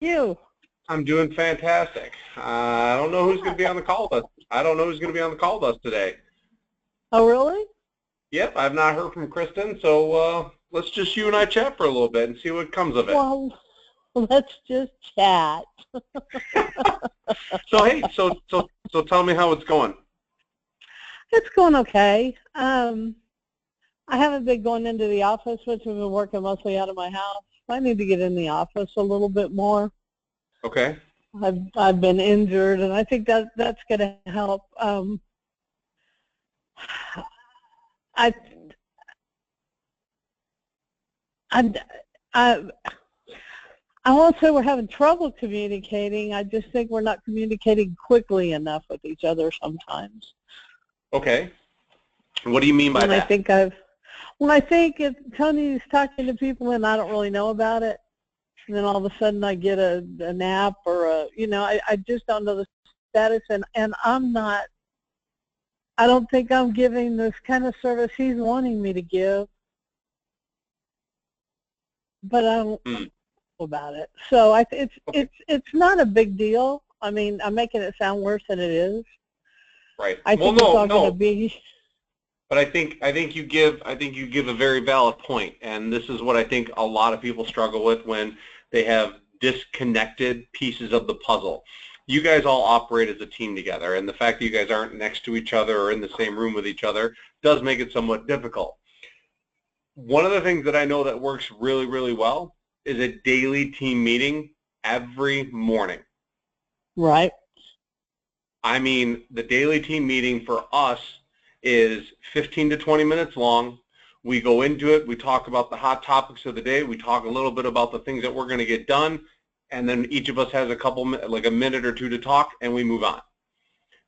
You? I'm doing fantastic. I don't know who's going to be on the call with us. I don't know who's going to be on the call with us today. Oh, really? Yep, I've not heard from Kristen, so let's just you and I chat for a little bit and see what comes of it. Well, let's just chat. So hey, so tell me how it's going. It's going okay. I haven't been going into the office, which I've been working mostly out of my house. I need to get in the office a little bit more. Okay. I've been injured, and I think that's going to help. I won't say we're having trouble communicating. I just think we're not communicating quickly enough with each other sometimes. Okay. What do you mean by that? When I think if Tony's talking to people and I don't really know about it, and then all of a sudden I get an app or I just don't know the status, and I don't think I'm giving this kind of service he's wanting me to give, but I don't know about it. So it's not a big deal. I mean, I'm making it sound worse than it is. Right. I think it's all going to be. But I think you give a very valid point, and this is what I think a lot of people struggle with when they have disconnected pieces of the puzzle. You guys all operate as a team together, and the fact that you guys aren't next to each other or in the same room with each other does make it somewhat difficult. One of the things that I know that works really, really well is a daily team meeting every morning. Right. I mean, the daily team meeting for us is 15 to 20 minutes long. We go into it, we talk about the hot topics of the day, we talk a little bit about the things that we're going to get done, and then each of us has like a minute or two to talk, and we move on.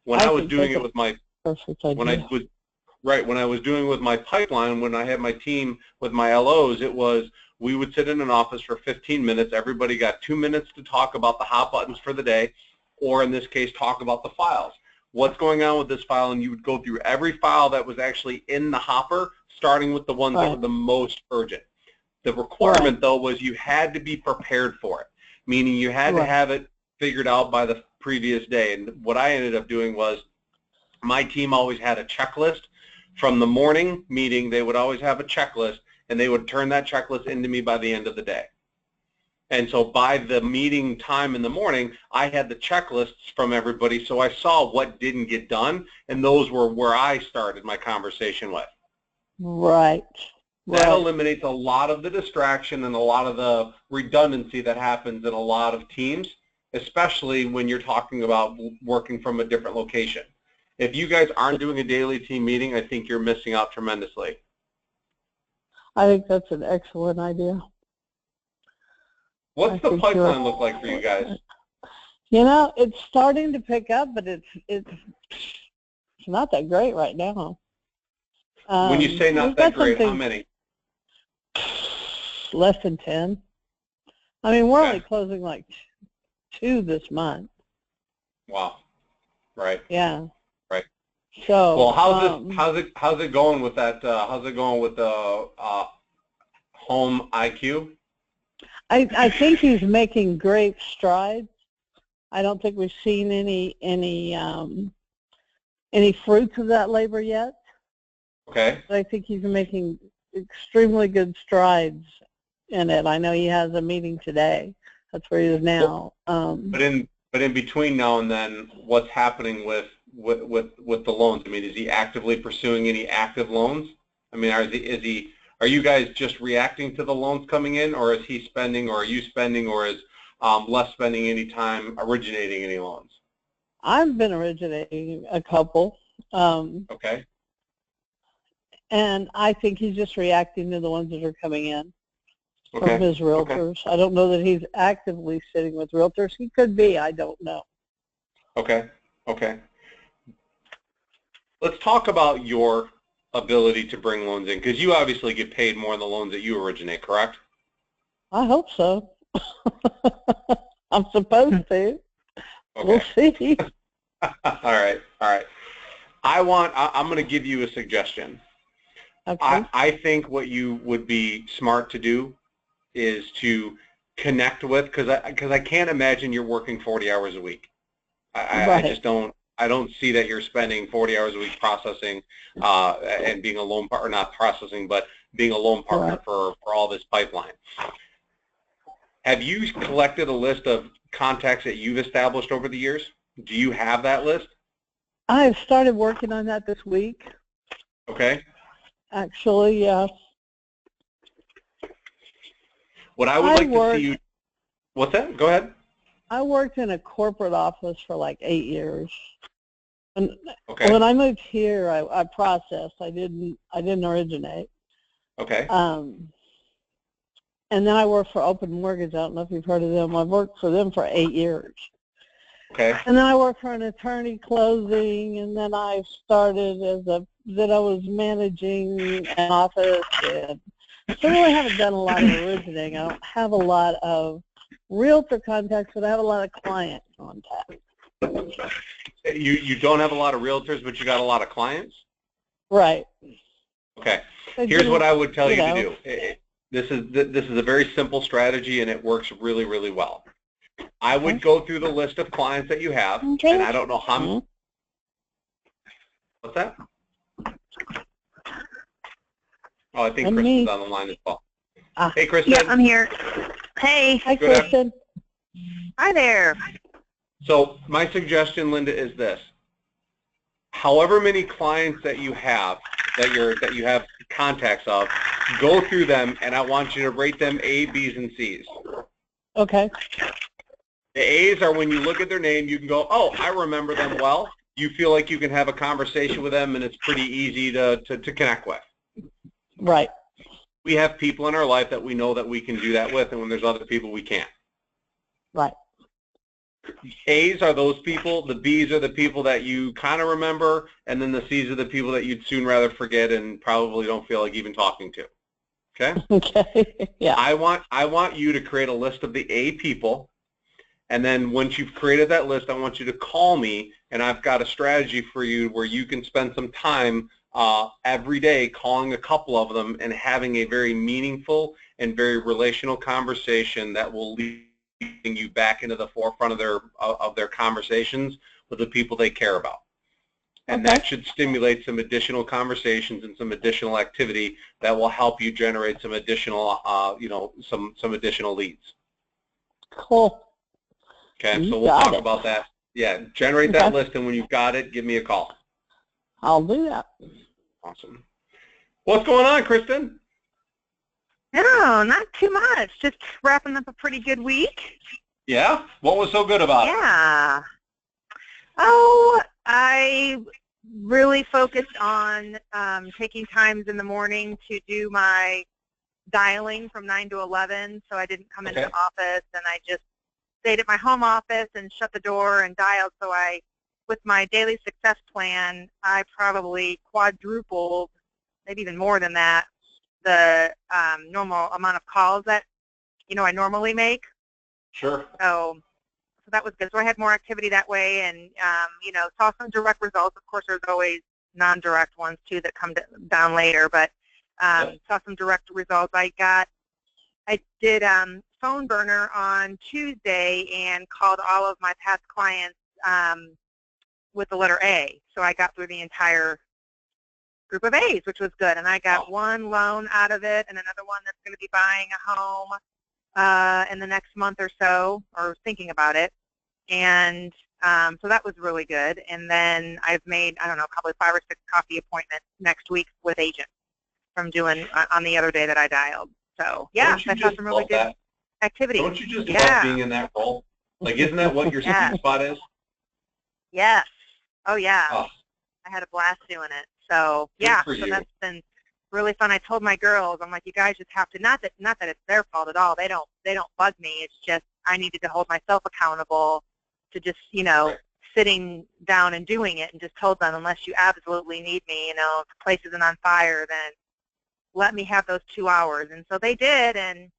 When I was doing it with my when I was doing it with my pipeline, when I had my team with my LOs, it was we would sit in an office for 15 minutes. Everybody got 2 minutes to talk about the hot buttons for the day, or in this case, talk about the files. What's going on with this file, and you would go through every file that was actually in the hopper, starting with the ones that were the most urgent. The requirement, though, was you had to be prepared for it, meaning you had to have it figured out by the previous day. And what I ended up doing was my team always had a checklist. From the morning meeting, they would always have a checklist, and they would turn that checklist into me by the end of the day. And so by the meeting time in the morning, I had the checklists from everybody, so I saw what didn't get done, and those were where I started my conversation with. Right. That eliminates a lot of the distraction and a lot of the redundancy that happens in a lot of teams, especially when you're talking about working from a different location. If you guys aren't doing a daily team meeting, I think you're missing out tremendously. I think that's an excellent idea. What's the pipeline look like for you guys? You know, it's starting to pick up, but it's not that great right now. When you say not that great, how many? Less than 10. I mean, we're only closing like 2 this month. Wow. Right. Yeah. Right. So. Well, how's it going with that? How's it going with the home IQ? I think he's making great strides. I don't think we've seen any fruits of that labor yet. Okay. But I think he's making extremely good strides in it. I know he has a meeting today. That's where he is now. But in between now and then, what's happening with the loans? I mean, is he actively pursuing any active loans? I mean, are you guys just reacting to the loans coming in, or is he spending, or are you spending, or is Les spending any time originating any loans? I've been originating a couple. Okay. And I think he's just reacting to the ones that are coming in from his realtors. I don't know that he's actively sitting with realtors. He could be. I don't know. Okay. Okay. Let's talk about your ability to bring loans in, because you obviously get paid more on the loans that you originate, correct? I hope so. I'm supposed to. Okay. We'll see. All right. All right. I'm going to give you a suggestion. Okay. I think what you would be smart to do is to connect with, because I can't imagine you're working 40 hours a week. I Right. just don't. I don't see that you're spending 40 hours a week processing and being a loan partner, not processing, but being a loan partner Right. for all this pipeline. Have you collected a list of contacts that you've established over the years? Do you have that list? I've started working on that this week. Okay. Actually, yes. What I would like to see you. What's that? Go ahead. I worked in a corporate office for like 8 years. And okay. When I moved here, I processed. I didn't originate. Okay. And then I worked for Open Mortgage. I don't know if you've heard of them. I've worked for them for 8 years. Okay. And then I worked for an attorney closing, and then I started that I was managing an office. And so I really haven't done a lot of originating. I don't have a lot of realtor contacts, but I have a lot of client contacts. You don't have a lot of realtors, but you got a lot of clients? Right. Okay. Here's what I would tell you to do. This is a very simple strategy, and it works really, really well. I would go through the list of clients that you have, and I don't know how many. What's that? Oh, I think Kristen's on the line as well. Hey, Kristen. Yeah, I'm here. Hey. Hi, Kristen. Hi there. So my suggestion, Linda, is this. However many clients that you have, that you have contacts of, go through them, and I want you to rate them A, B's, and C's. Okay. The A's are when you look at their name, you can go, oh, I remember them well. You feel like you can have a conversation with them, and it's pretty easy to connect with. Right. We have people in our life that we know that we can do that with, and when there's other people, we can't. Right. A's are those people. The B's are the people that you kind of remember, and then the C's are the people that you'd soon rather forget and probably don't feel like even talking to. Okay? Okay. Yeah. I want you to create a list of the A people, and then once you've created that list, I want you to call me, and I've got a strategy for you where you can spend some time every day calling a couple of them and having a very meaningful and very relational conversation that will lead you back into the forefront of their conversations with the people they care about. And that should stimulate some additional conversations and some additional activity that will help you generate some additional, some additional leads. Cool. Okay, so we'll talk about that. Yeah, generate that list, and when you've got it, give me a call. I'll do that. Awesome. What's going on, Kristen? No, not too much. Just wrapping up a pretty good week. Yeah? What was so good about it? Yeah. Oh, I really focused on taking times in the morning to do my dialing from 9 to 11, so I didn't come into the office, and I just stayed at my home office and shut the door and dialed. So with my daily success plan, I probably quadrupled, maybe even more than that, the normal amount of calls that, I normally make. Sure. So that was good. So I had more activity that way, and, saw some direct results. Of course, there's always non-direct ones, too, that come down later, but saw some direct results. I did phone burner on Tuesday and called all of my past clients with the letter A. So I got through the entire group of A's, which was good. And I got one loan out of it and another one that's going to be buying a home in the next month or so, or thinking about it. And so that was really good. And then I've made, I don't know, probably 5 or 6 coffee appointments next week with agents from doing on the other day that I dialed. So, yeah, I saw some really good activity. Don't you just love being in that role? Like, isn't that what your sweet spot is? Yes. Oh, yeah. Oh. I had a blast doing it. So, yeah, so that's been really fun. I told my girls, I'm like, you guys just have to, not that it's their fault at all. They don't bug me. It's just I needed to hold myself accountable to just, sitting down and doing it, and just told them, unless you absolutely need me, if the place isn't on fire, then let me have those 2 hours. And so they did, and,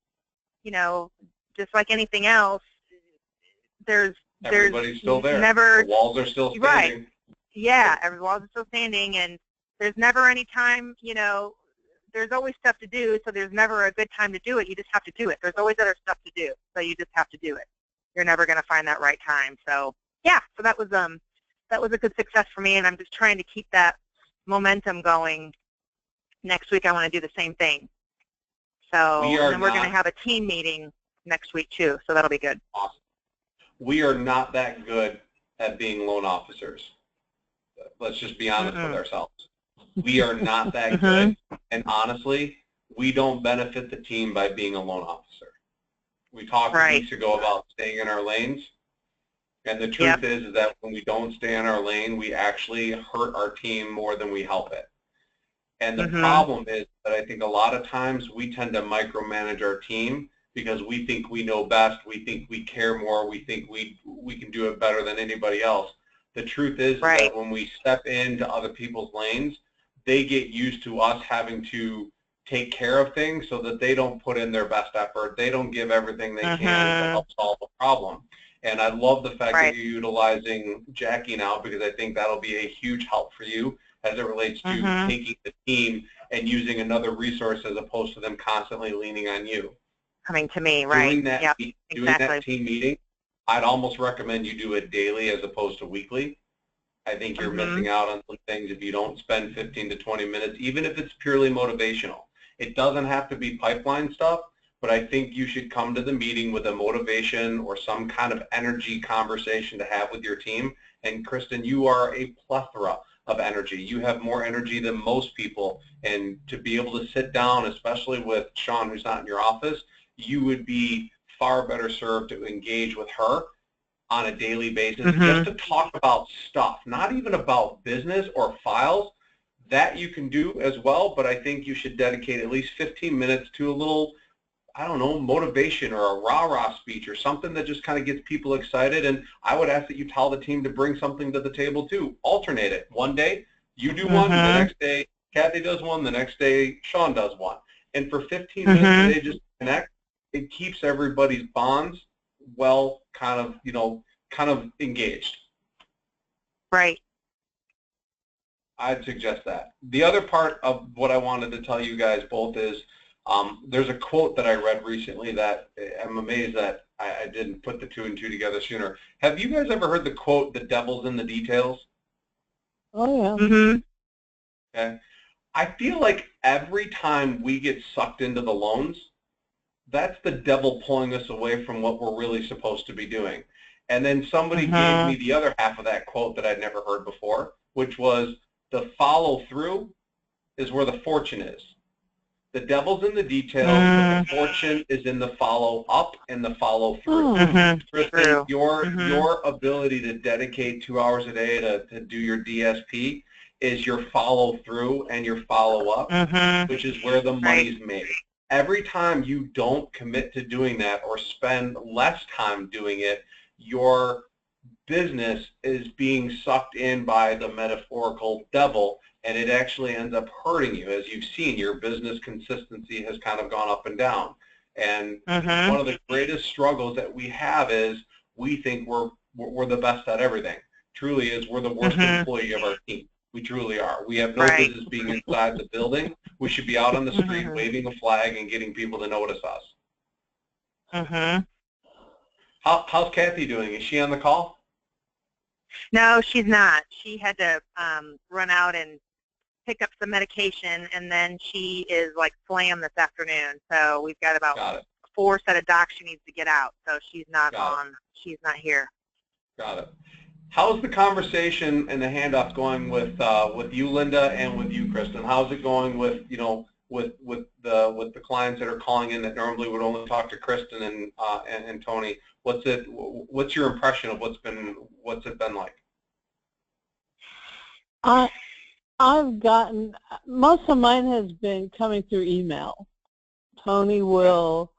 just like anything else, everybody's still there. Never, the walls are still standing. Right. Yeah, every walls are still standing, and there's never any time, there's always stuff to do, so there's never a good time to do it. You just have to do it. There's always other stuff to do, so you just have to do it. You're never going to find that right time. So yeah, so that was a good success for me, and I'm just trying to keep that momentum going. Next week I want to do the same thing. So and then we're going to have a team meeting next week too, so that'll be good. Awesome. We are not that good at being loan officers. Let's just be honest with ourselves. We are not that good, and honestly, we don't benefit the team by being a loan officer. We talked weeks ago about staying in our lanes, and the truth is that when we don't stay in our lane, we actually hurt our team more than we help it. And the problem is that I think a lot of times we tend to micromanage our team because we think we know best, we think we care more, we think we can do it better than anybody else. The truth is that when we step into other people's lanes, they get used to us having to take care of things so that they don't put in their best effort. They don't give everything they can to help solve a problem. And I love the fact that you're utilizing Jackie now, because I think that'll be a huge help for you as it relates to taking the team and using another resource as opposed to them constantly leaning on you. Coming to me, right? Doing that, doing that team meeting, I'd almost recommend you do it daily as opposed to weekly. I think you're missing out on some things if you don't spend 15 to 20 minutes, even if it's purely motivational. It doesn't have to be pipeline stuff, but I think you should come to the meeting with a motivation or some kind of energy conversation to have with your team. And Kristen, you are a plethora of energy. You have more energy than most people, and to be able to sit down, especially with Sean, who's not in your office, you would be far better served to engage with her on a daily basis, just to talk about stuff, not even about business or files. That you can do as well, but I think you should dedicate at least 15 minutes to a little, I don't know, motivation or a rah-rah speech or something that just kind of gets people excited. And I would ask that you tell the team to bring something to the table too. Alternate it. One day you do one, the next day Kathy does one, the next day Sean does one. And for 15 minutes a day, just connect. It keeps everybody's bonds well, kind of engaged. Right. I'd suggest that. The other part of what I wanted to tell you guys both is there's a quote that I read recently that I'm amazed that I didn't put the two and two together sooner. Have you guys ever heard the quote, "The devil's in the details"? Oh, yeah. Okay. I feel like every time we get sucked into the loans, that's the devil pulling us away from what we're really supposed to be doing. And then somebody gave me the other half of that quote that I'd never heard before, which was, the follow-through is where the fortune is. The devil's in the details, but the fortune is in the follow-up and the follow-through. Kristen, your ability to dedicate 2 hours a day to do your DSP is your follow-through and your follow-up, which is where the money's made. Every time you don't commit to doing that or spend less time doing it, your business is being sucked in by the metaphorical devil, and it actually ends up hurting you. As you've seen, your business consistency has kind of gone up and down. And one of the greatest struggles that we have is we think we're the best at everything. Truly is, we're the worst employee of our team. We truly are. We have no business being inside the building. We should be out on the street waving a flag and getting people to notice us. How's Kathy doing? Is she on the call? No, she's not. She had to run out and pick up some medication, and then she is like slammed this afternoon. So we've got about 4 set of docs she needs to get out. So she's not she's not here. Got it. How's the conversation and the handoff going with you, Linda, and with you, Kristen? How's it going with with the clients that are calling in that normally would only talk to Kristen and Tony? What's your impression of what's it been like? I've gotten, most of mine has been coming through email. Tony will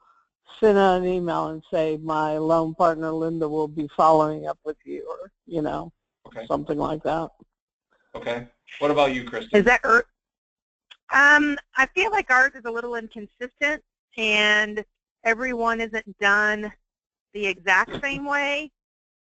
send out an email and say, my loan partner Linda will be following up with you, or something like that. Okay. What about you, Kristen? Is that I feel like ours is a little inconsistent, and everyone isn't done the exact same way,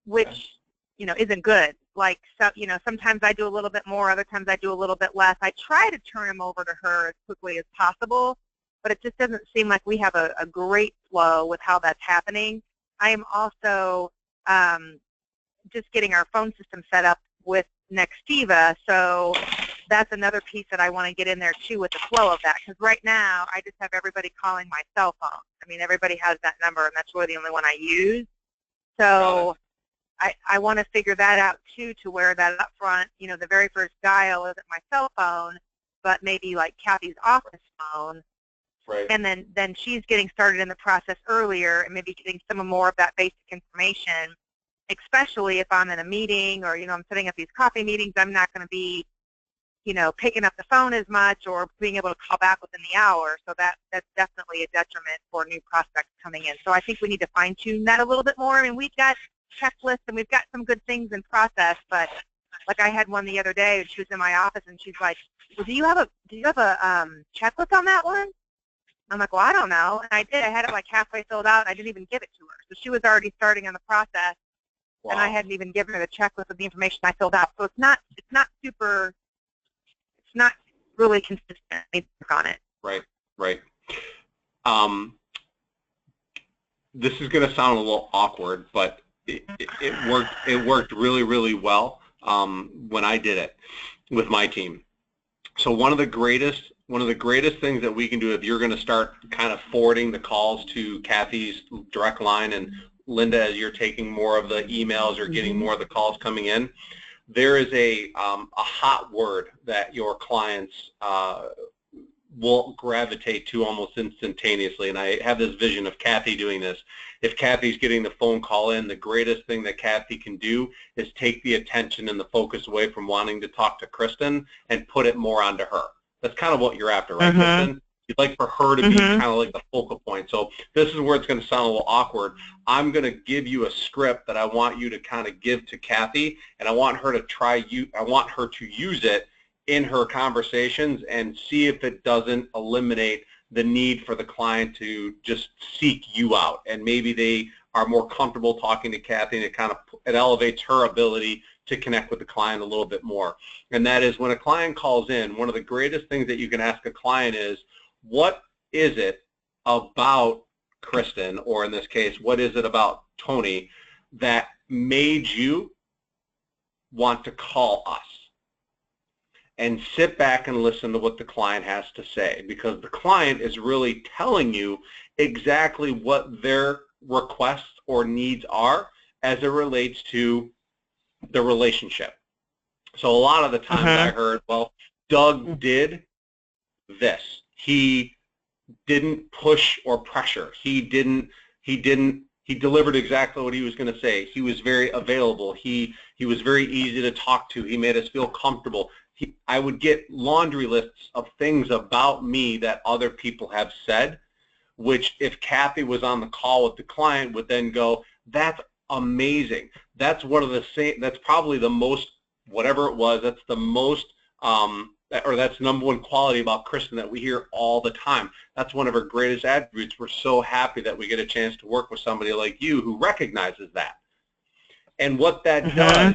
which isn't good. Like, so, sometimes I do a little bit more, other times I do a little bit less. I try to turn them over to her as quickly as possible, but it just doesn't seem like we have a great flow with how that's happening. I am also just getting our phone system set up with Nextiva, so that's another piece that I want to get in there too with the flow of that, because right now I just have everybody calling my cell phone. I mean, everybody has that number, and that's really the only one I use. So I want to figure that out too, to where that up front, the very first dial isn't my cell phone, but maybe like Kathy's office phone. Right. And then she's getting started in the process earlier and maybe getting some more of that basic information, especially if I'm in a meeting or, I'm setting up these coffee meetings. I'm not going to be, picking up the phone as much or being able to call back within the hour. So that's definitely a detriment for new prospects coming in. So I think we need to fine-tune that a little bit more. I mean, we've got checklists and we've got some good things in process, but like I had one the other day, and she was in my office and she's like, well, do you have a checklist on that one? I'm like, well, I don't know. And I did. I had it like halfway filled out, and I didn't even give it to her. So she was already starting on the process, Wow. and I hadn't even given her the checklist of the information I filled out. So it's not really consistent. I need to work on it. Right. This is going to sound a little awkward, but it worked really, really well when I did it with my team. So one of the greatest things that we can do, if you're going to start kind of forwarding the calls to Kathy's direct line, and Linda, as you're taking more of the emails or getting more of the calls coming in, there is a hot word that your clients will gravitate to almost instantaneously. And I have this vision of Kathy doing this. If Kathy's getting the phone call in, the greatest thing that Kathy can do is take the attention and the focus away from wanting to talk to Kristen and put it more onto her. That's kind of what you're after, right, Kristen? You'd like for her to be kind of like the focal point. So this is where it's going to sound a little awkward. I'm going to give you a script that I want you to kind of give to Kathy, and I want her to use it in her conversations and see if it doesn't eliminate the need for the client to just seek you out. And maybe they are more comfortable talking to Kathy, and it elevates her ability to connect with the client a little bit more. And that is, when a client calls in, one of the greatest things that you can ask a client is, what is it about Kristen, or in this case, what is it about Tony, that made you want to call us? And sit back and listen to what the client has to say, because the client is really telling you exactly what their requests or needs are as it relates to the relationship. So a lot of the times I heard, well, Doug did this. He didn't push or pressure. He delivered exactly what he was going to say. He was very available. He was very easy to talk to. He made us feel comfortable. I would get laundry lists of things about me that other people have said, which if Kathy was on the call with the client would then go, that's amazing. That's that's probably the most, whatever it was, that's the most, or that's number one quality about Kristen that we hear all the time. That's one of her greatest attributes. We're so happy that we get a chance to work with somebody like you who recognizes that. And what that does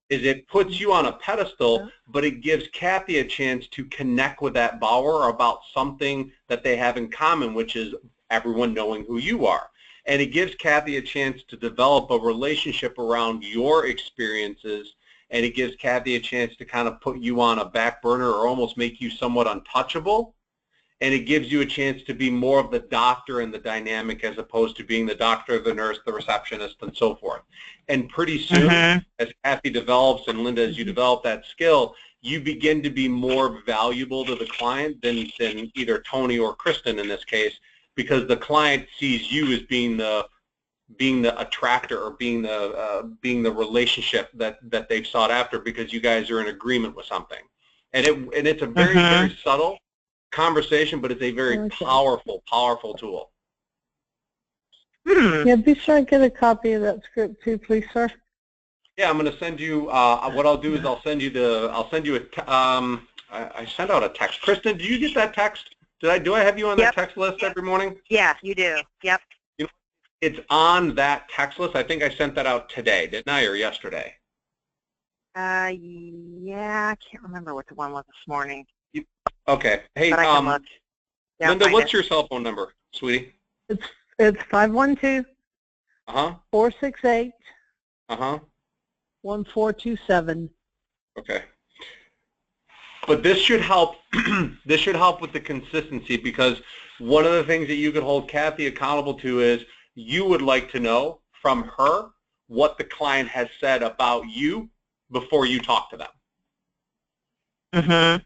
is it puts you on a pedestal, but it gives Kathy a chance to connect with that borrower about something that they have in common, which is everyone knowing who you are. And it gives Kathy a chance to develop a relationship around your experiences, and it gives Kathy a chance to kind of put you on a back burner or almost make you somewhat untouchable. And it gives you a chance to be more of the doctor in the dynamic as opposed to being the doctor, the nurse, the receptionist, and so forth. And pretty soon, as Kathy develops, and Linda, as you develop that skill, you begin to be more valuable to the client than either Tony or Kristen in this case, because the client sees you as being the attractor, or being the relationship that they've sought after, because you guys are in agreement with something. And it's a very, very subtle conversation, but it's a very powerful tool. Yeah, be sure and get a copy of that script too, please, sir. Yeah, I'm going to send you. What I'll do is I send you I sent out a text. Kristen, do you get that text? Do I have you on that text list every morning? Yeah, you do. It's on that text list. I think I sent that out today, didn't I, or yesterday? Yeah, I can't remember what the one was this morning, Okay. Hey, but I can look. Yeah, Linda, find what's it. your cell phone number, sweetie? It's 512 Uh-huh. 468 Uh-huh. 1427. Okay. But this should help. This should help with the consistency, because one of the things that you could hold Kathy accountable to is you would like to know from her what the client has said about you before you talk to them. Mm-hmm.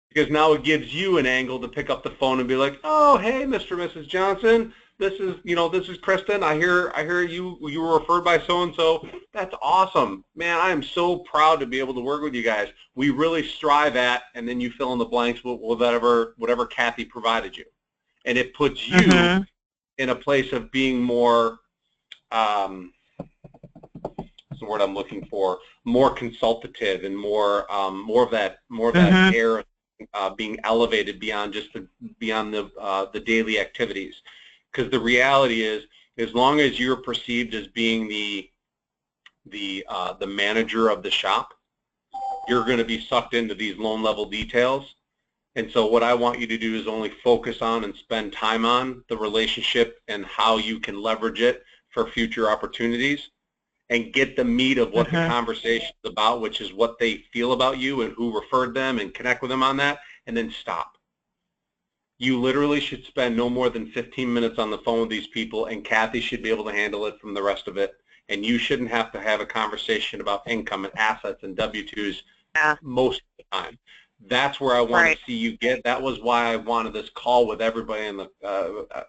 Because now it gives you an angle to pick up the phone and be like, oh, hey, Mr. and Mrs. Johnson, this is Kristen. I hear you were referred by so-and-so. That's awesome. Man, I am so proud to be able to work with you guys. We really strive at, and then you fill in the blanks with whatever Kathy provided you. And it puts you Mm-hmm. in a place of being more, what's the word I'm looking for, more consultative and more of that Mm-hmm. air of being elevated beyond just the daily activities. Because the reality is, as long as you're perceived as being the manager of the shop, you're going to be sucked into these loan level details. And so what I want you to do is only focus on and spend time on the relationship and how you can leverage it for future opportunities, and get the meat of what the conversation is about, which is what they feel about you and who referred them, and connect with them on that, and then stop. You literally should spend no more than 15 minutes on the phone with these people, and Kathy should be able to handle it from the rest of it. And you shouldn't have to have a conversation about income and assets and W-2s most of the time. That's where I want to see you get. That was why I wanted this call with everybody in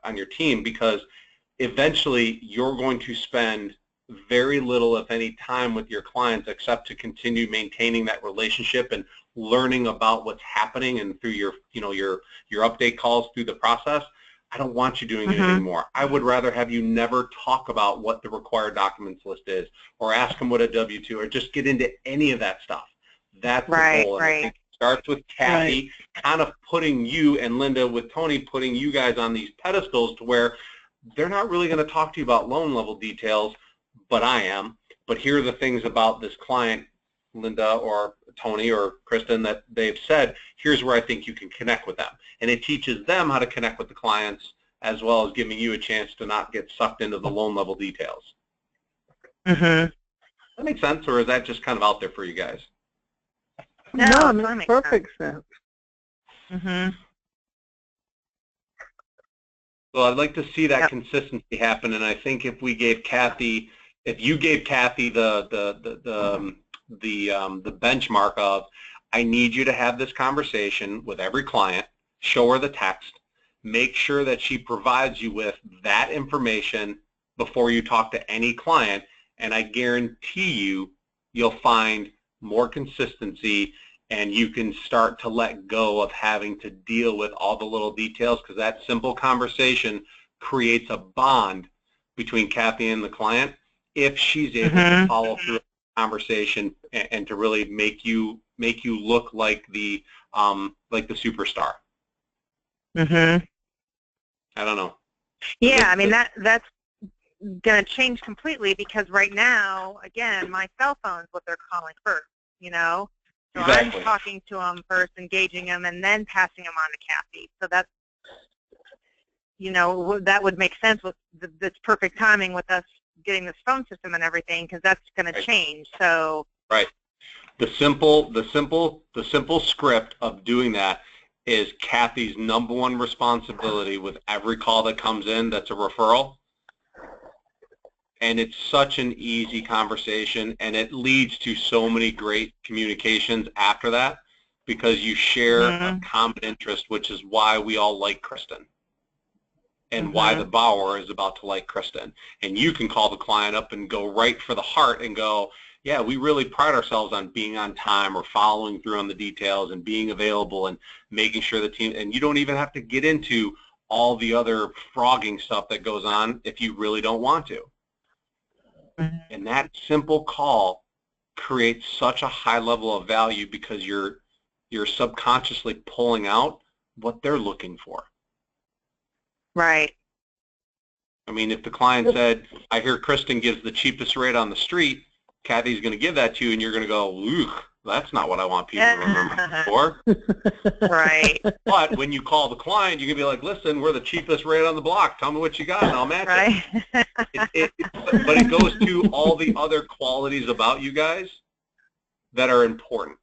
on your team, because eventually you're going to spend very little, if any, time with your clients, except to continue maintaining that relationship and learning about what's happening, and through your update calls through the process. I don't want you doing it anymore. I would rather have you never talk about what the required documents list is, or ask them what a W-2, or just get into any of that stuff. That's the goal. And I think it starts with Kathy kind of putting you, and Linda with Tony, putting you guys on these pedestals to where they're not really going to talk to you about loan level details, but I am. But here are the things about this client, Linda or Tony or Kristen, that they've said, here's where I think you can connect with them. And it teaches them how to connect with the clients, as well as giving you a chance to not get sucked into the loan level details. That makes sense, or is that just kind of out there for you guys? No, it makes perfect sense. So I'd like to see that consistency happen, and I think if we gave Kathy, if you gave Kathy the benchmark of, I need you to have this conversation with every client, show her the text, make sure that she provides you with that information before you talk to any client, and I guarantee you, you'll find more consistency, and you can start to let go of having to deal with all the little details, because that simple conversation creates a bond between Kathy and the client if she's able to follow through the conversation and to really make you look like the superstar. I don't know. Yeah, I mean that's going to change completely, because right now, again, my cell phone's what they're calling first, you know? So I'm talking to them first, engaging them, and then passing them on to Kathy. So that's, you know, that would make sense with this perfect timing with us getting this phone system and everything, because that's going to change. So the simple script of doing that is Kathy's #1 responsibility with every call that comes in that's a referral. And it's such an easy conversation, and it leads to so many great communications after that, because you share a common interest, which is why we all like Kristen, and why the Bauer is about to like Kristen. And you can call the client up and go right for the heart and go, yeah, we really pride ourselves on being on time, or following through on the details, and being available, and making sure the team, and you don't even have to get into all the other frogging stuff that goes on if you really don't want to. And that simple call creates such a high level of value, because you're subconsciously pulling out what they're looking for. Right. I mean, if the client said, I hear Kristen gives the cheapest rate on the street, Kathy's going to give that to you, and you're going to go, ooh, that's not what I want people to remember for. Right. But when you call the client, you can be like, listen, we're the cheapest rate on the block. Tell me what you got, and I'll match it. But it goes to all the other qualities about you guys that are important.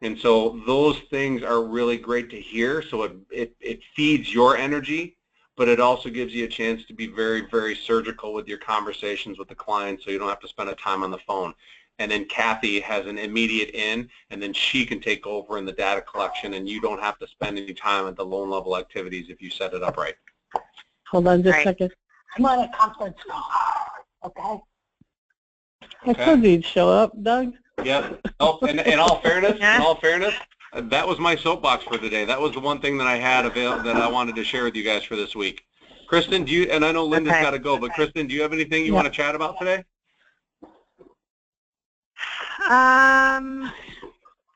And so those things are really great to hear. So it feeds your energy, but it also gives you a chance to be very, very surgical with your conversations with the client, so you don't have to spend a time on the phone. And then Kathy has an immediate in, and then she can take over in the data collection, and you don't have to spend any time at the loan level activities if you set it up right. Hold on just a second. I'm on a conference call. Okay. I told you you'd show up, Doug. Yeah. Oh, and in all fairness, that was my soapbox for today. That was the one thing that I had that I wanted to share with you guys for this week. Kristen, do you? And I know Linda's got to go, but Kristen, do you have anything you want to chat about today?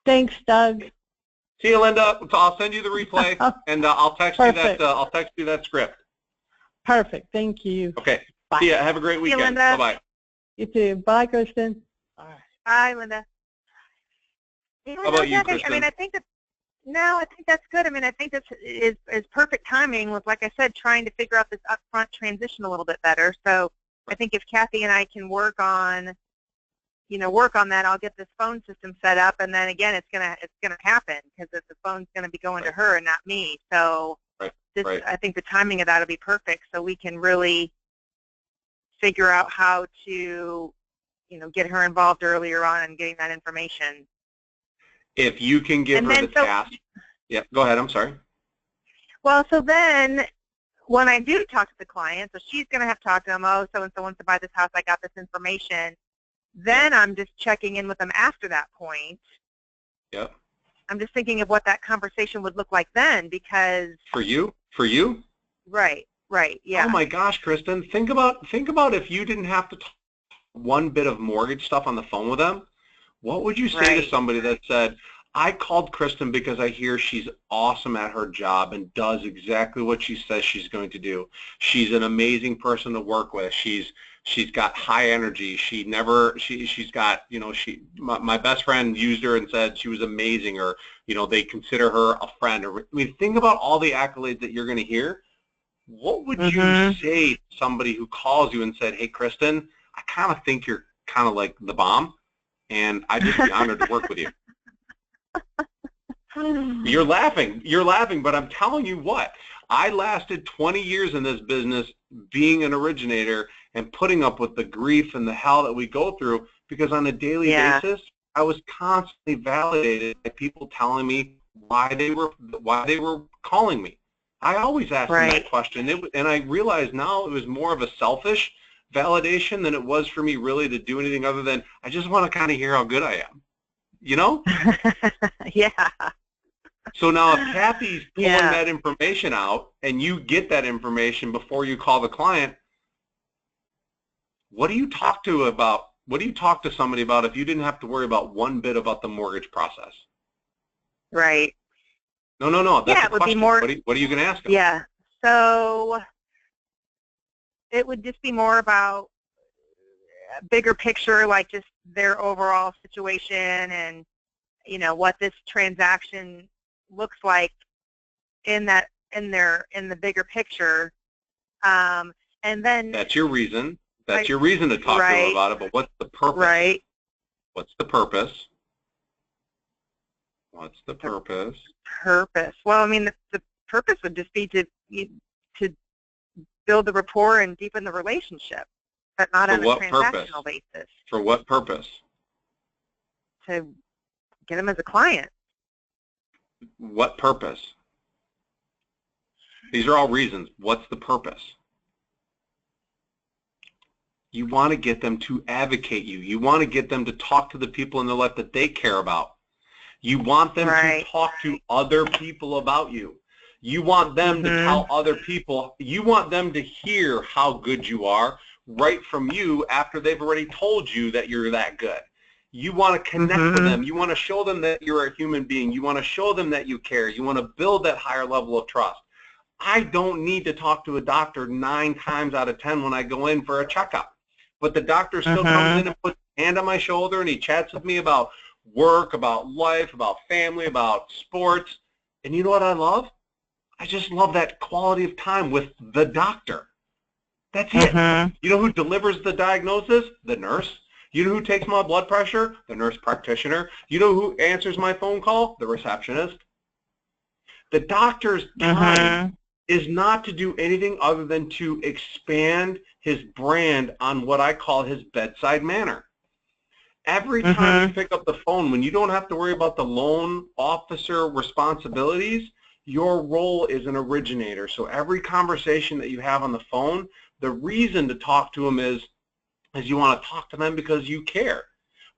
Thanks, Doug. See you, Linda. I'll send you the replay, and I'll text you that. I'll text you that script. Perfect. Thank you. Okay. Bye. See ya. Have a great weekend. Bye bye. You too. Bye, Kristen. All right. Bye, Linda. How about you, Kristen? I mean, I think that's good. I mean, I think this is perfect timing with, like I said, trying to figure out this upfront transition a little bit better. So I think if Kathy and I can work on that, I'll get this phone system set up, and then again, it's gonna happen because the phone's gonna be going to her and not me. So I think the timing of that will be perfect, so we can really figure out how to, get her involved earlier on and getting that information. If you can give her the task. Yeah, go ahead. I'm sorry. Well, so then when I do talk to the client, so she's going to have to talk to them, oh, so-and-so wants to buy this house, I got this information. Then I'm just checking in with them after that point. Yep. I'm just thinking of what that conversation would look like then, because... For you? Right, yeah. Oh my gosh, Kristen, think about if you didn't have to talk one bit of mortgage stuff on the phone with them. What would you say to somebody that said, I called Kristen because I hear she's awesome at her job and does exactly what she says she's going to do. She's an amazing person to work with. She's got high energy. She's got, my best friend used her and said she was amazing, or, they consider her a friend. Or, I mean, think about all the accolades that you're going to hear. What would you say to somebody who calls you and said, hey, Kristen, I kind of think you're kind of like the bomb, and I'd just be honored to work with you. You're laughing, but I'm telling you what, I lasted 20 years in this business being an originator and putting up with the grief and the hell that we go through, because on a daily basis, I was constantly validated by people telling me why they were calling me. I always asked them that question, and I realized now it was more of a selfish validation than it was for me really to do anything other than I just want to kind of hear how good I am, Yeah. So now if Kathy's pulling that information out and you get that information before you call the client, what do you talk to somebody about if you didn't have to worry about one bit about the mortgage process? Right. No. That's it would question. be more. What are you going to ask them? Yeah. So it would just be more about a bigger picture, like just their overall situation and, what this transaction looks like in the bigger picture. And then that's your reason. That's your reason to talk to them about it. But what's the purpose? Right. What's the purpose? What's the purpose? Purpose. Well, I mean, the purpose would just be to build the rapport and deepen the relationship, but not on a transactional basis. For what purpose? To get them as a client. What purpose? These are all reasons. What's the purpose? You want to get them to advocate you. You want to get them to talk to the people in their life that they care about. You want them to talk to other people about you. You want them to tell other people. You want them to hear how good you are right from you after they've already told you that you're that good. You want to connect with them. You want to show them that you're a human being. You want to show them that you care. You want to build that higher level of trust. I don't need to talk to a doctor 9 times out of 10 when I go in for a checkup. But the doctor still comes in and puts hand on my shoulder and he chats with me about work, about life, about family, about sports. And you know what I love? I just love that quality of time with the doctor. That's it. You know who delivers the diagnosis? The nurse. You know who takes my blood pressure? The nurse practitioner. You know who answers my phone call? The receptionist. The doctor's time is not to do anything other than to expand his brand on what I call his bedside manner. Every time you pick up the phone, when you don't have to worry about the loan officer responsibilities, your role is an originator. So every conversation that you have on the phone, the reason to talk to them is you want to talk to them because you care.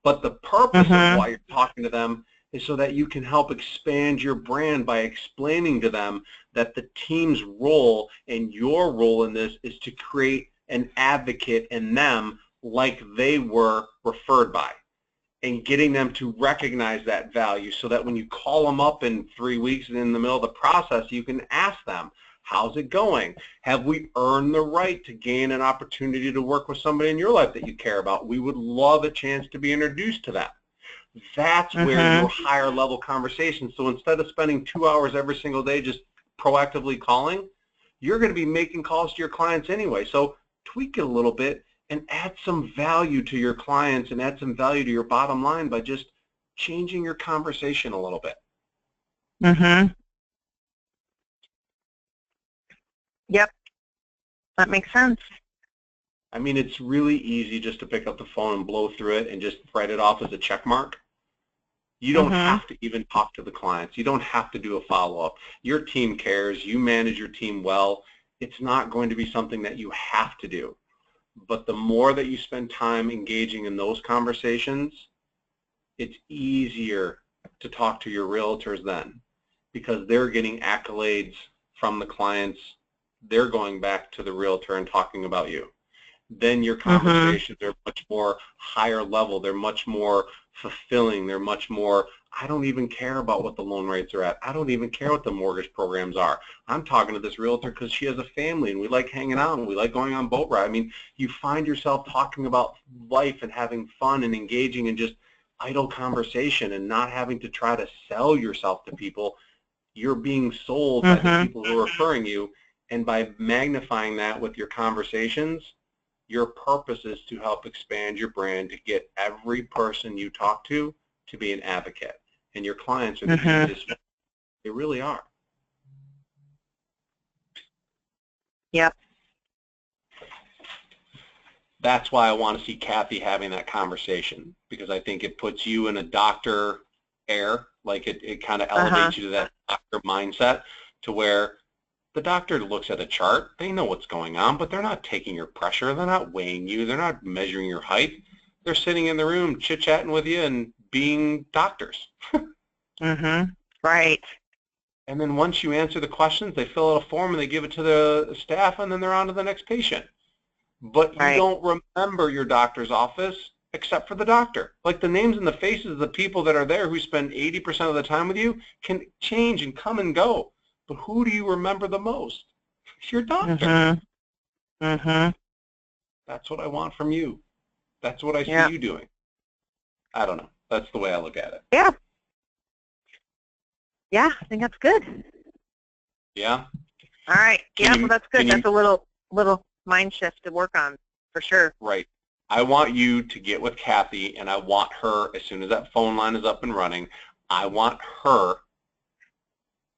But the purpose of why you're talking to them is so that you can help expand your brand by explaining to them that the team's role and your role in this is to create an advocate in them like they were referred by, and getting them to recognize that value so that when you call them up in 3 weeks and in the middle of the process, you can ask them, how's it going? Have we earned the right to gain an opportunity to work with somebody in your life that you care about? We would love a chance to be introduced to them. That's where your higher level conversation. So instead of spending 2 hours every single day just proactively calling, you're going to be making calls to your clients anyway. So tweak it a little bit and add some value to your clients and add some value to your bottom line by just changing your conversation a little bit. Yep, that makes sense. I mean, it's really easy just to pick up the phone and blow through it and just write it off as a check mark. You don't have to even talk to the clients. You don't have to do a follow-up. Your team cares. You manage your team well. It's not going to be something that you have to do. But the more that you spend time engaging in those conversations, it's easier to talk to your realtors then, because they're getting accolades from the clients. They're going back to the realtor and talking about you. Then your conversations are much more higher level. They're much more fulfilling. They're much more, I don't even care about what the loan rates are at. I don't even care what the mortgage programs are. I'm talking to this realtor because she has a family and we like hanging out and we like going on boat ride. I mean, you find yourself talking about life and having fun and engaging in just idle conversation and not having to try to sell yourself to people. You're being sold by the people who are referring you, and by magnifying that with your conversations, your purpose is to help expand your brand to get every person you talk to be an advocate. And your clients are the easiest. They really are. Yep. That's why I want to see Kathy having that conversation, because I think it puts you in a doctor air, like it kind of elevates you to that doctor mindset, to where the doctor looks at a chart, they know what's going on, but they're not taking your pressure, they're not weighing you, they're not measuring your height. They're sitting in the room chit-chatting with you and being doctors. Right. And then once you answer the questions, they fill out a form and they give it to the staff, and then they're on to the next patient. But you don't remember your doctor's office except for the doctor. Like, the names and the faces of the people that are there who spend 80% of the time with you can change and come and go. But who do you remember the most? It's your doctor. That's what I want from you. That's what I see you doing. I don't know. That's the way I look at it. Yeah. Yeah, I think that's good. Yeah? All right. Well, that's good. That's a little mind shift to work on, for sure. Right. I want you to get with Kathy, and I want her, as soon as that phone line is up and running, I want her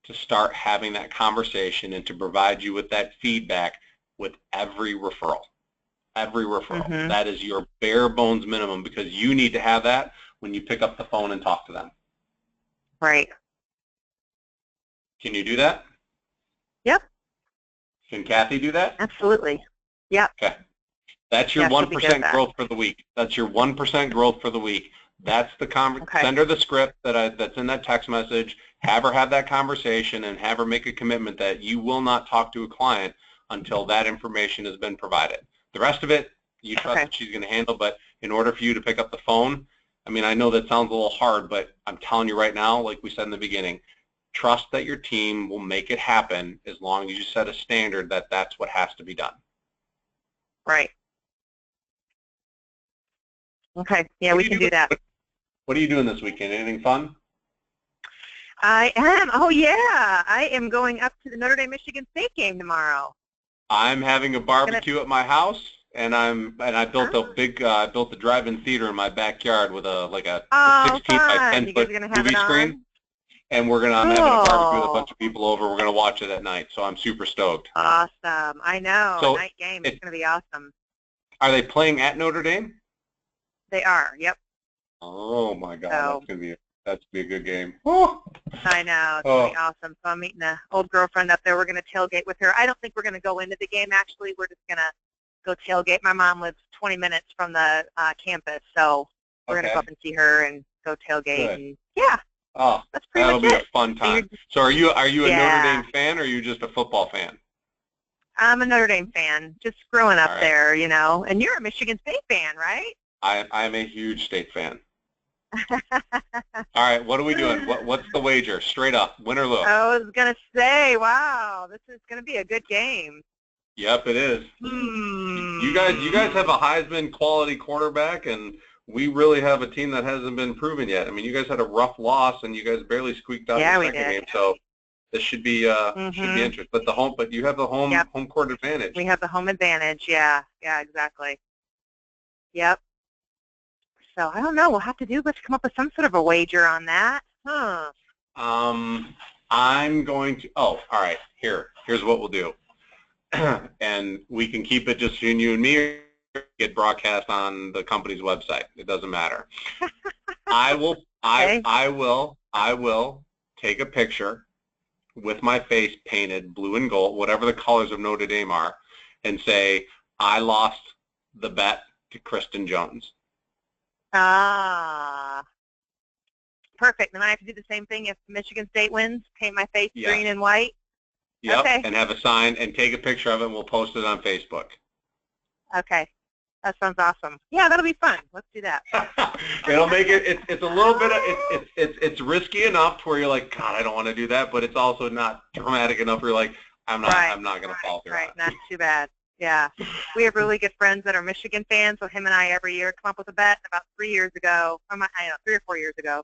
to start having that conversation and to provide you with that feedback with every referral. Every referral. That is your bare bones minimum, because you need to have that when you pick up the phone and talk to them. Right. Can you do that? Yep. Can Kathy do that? Absolutely. Yep. Okay. That's your 1% growth for the week. That's your 1% growth for the week. That's the send her the script that's in that text message. Have her have that conversation and have her make a commitment that you will not talk to a client until that information has been provided. The rest of it, you trust that she's going to handle, but in order for you to pick up the phone, I mean, I know that sounds a little hard, but I'm telling you right now, like we said in the beginning, trust that your team will make it happen as long as you set a standard that that's what has to be done. Right. Okay. Yeah, we can do that. What are you doing this weekend? Anything fun? I am. Oh yeah, I am going up to the Notre Dame Michigan State game tomorrow. I'm having a barbecue at my house, and I built a big built a drive-in theater in my backyard with a 16 by 10 foot movie screen. And I'm having a barbecue with a bunch of people over. We're gonna watch it at night, so I'm super stoked. Awesome. I know. So night game. It's gonna be awesome. Are they playing at Notre Dame? They are. Yep. Oh my God, that's gonna be a good game. Oh. I know. It's going to be awesome. So I'm meeting an old girlfriend up there. We're going to tailgate with her. I don't think we're going to go into the game, actually. We're just going to go tailgate. My mom lives 20 minutes from the campus, so we're going to go up and see her and go tailgate. And, yeah. Oh, that's pretty that'll much be a fun time. So are you a Notre Dame fan, or are you just a football fan? I'm a Notre Dame fan, just growing up there, you know. And you're a Michigan State fan, right? I'm a huge State fan. All right, what are we doing? What's the wager? Straight up, win or lose? I was gonna say, wow, this is gonna be a good game. Yep, it is. You guys have a Heisman quality quarterback, and we really have a team that hasn't been proven yet. I mean, you guys had a rough loss, and you guys barely squeaked out the second game. So this should be interesting. But you have the home court advantage. We have the home advantage. Yeah, exactly. Yep. So I don't know. We'll have to let's come up with some sort of a wager on that. Huh. I'm going to. Oh, all right. Here's what we'll do, and we can keep it just between you and me. Or get broadcast on the company's website. It doesn't matter. I will take a picture with my face painted blue and gold, whatever the colors of Notre Dame are, and say I lost the bet to Kristen Jones. Perfect. Then I have to do the same thing if Michigan State wins, paint my face green and white? Yep, okay. And have a sign and take a picture of it, and we'll post it on Facebook. Okay. That sounds awesome. Yeah, that'll be fun. Let's do that. It'll make it's a little bit of, it's risky enough to where you're like, God, I don't want to do that, but it's also not dramatic enough where you're like, I'm not going to fall through. Right, not too bad. Yeah, we have really good friends that are Michigan fans, so him and I every year come up with a bet. About 3 years ago, 3 or 4 years ago,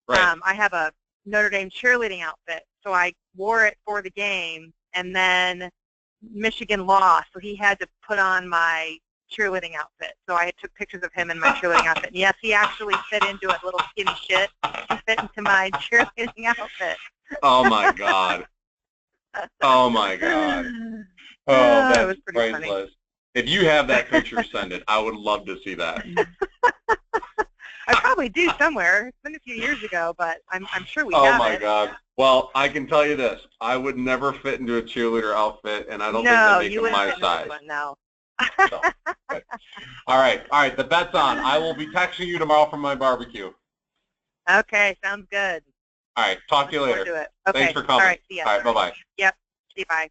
I have a Notre Dame cheerleading outfit, so I wore it for the game, and then Michigan lost, so he had to put on my cheerleading outfit. So I took pictures of him in my cheerleading outfit. And yes, he actually fit into it, little skinny shit. He fit into my cheerleading outfit. Oh, my God. Oh, my God. Oh, that's priceless. Funny. If you have that picture, send it. I would love to see that. I probably do somewhere. It's been a few years ago, but I'm sure we have it. Oh, my God. Well, I can tell you this. I would never fit into a cheerleader outfit, and I don't think they make them my size. No. So, okay. All right. The bet's on. I will be texting you tomorrow from my barbecue. Okay, sounds good. All right. Talk to you later. Okay. Thanks for coming. All right, see ya. All right, bye-bye. Yep. See you, bye.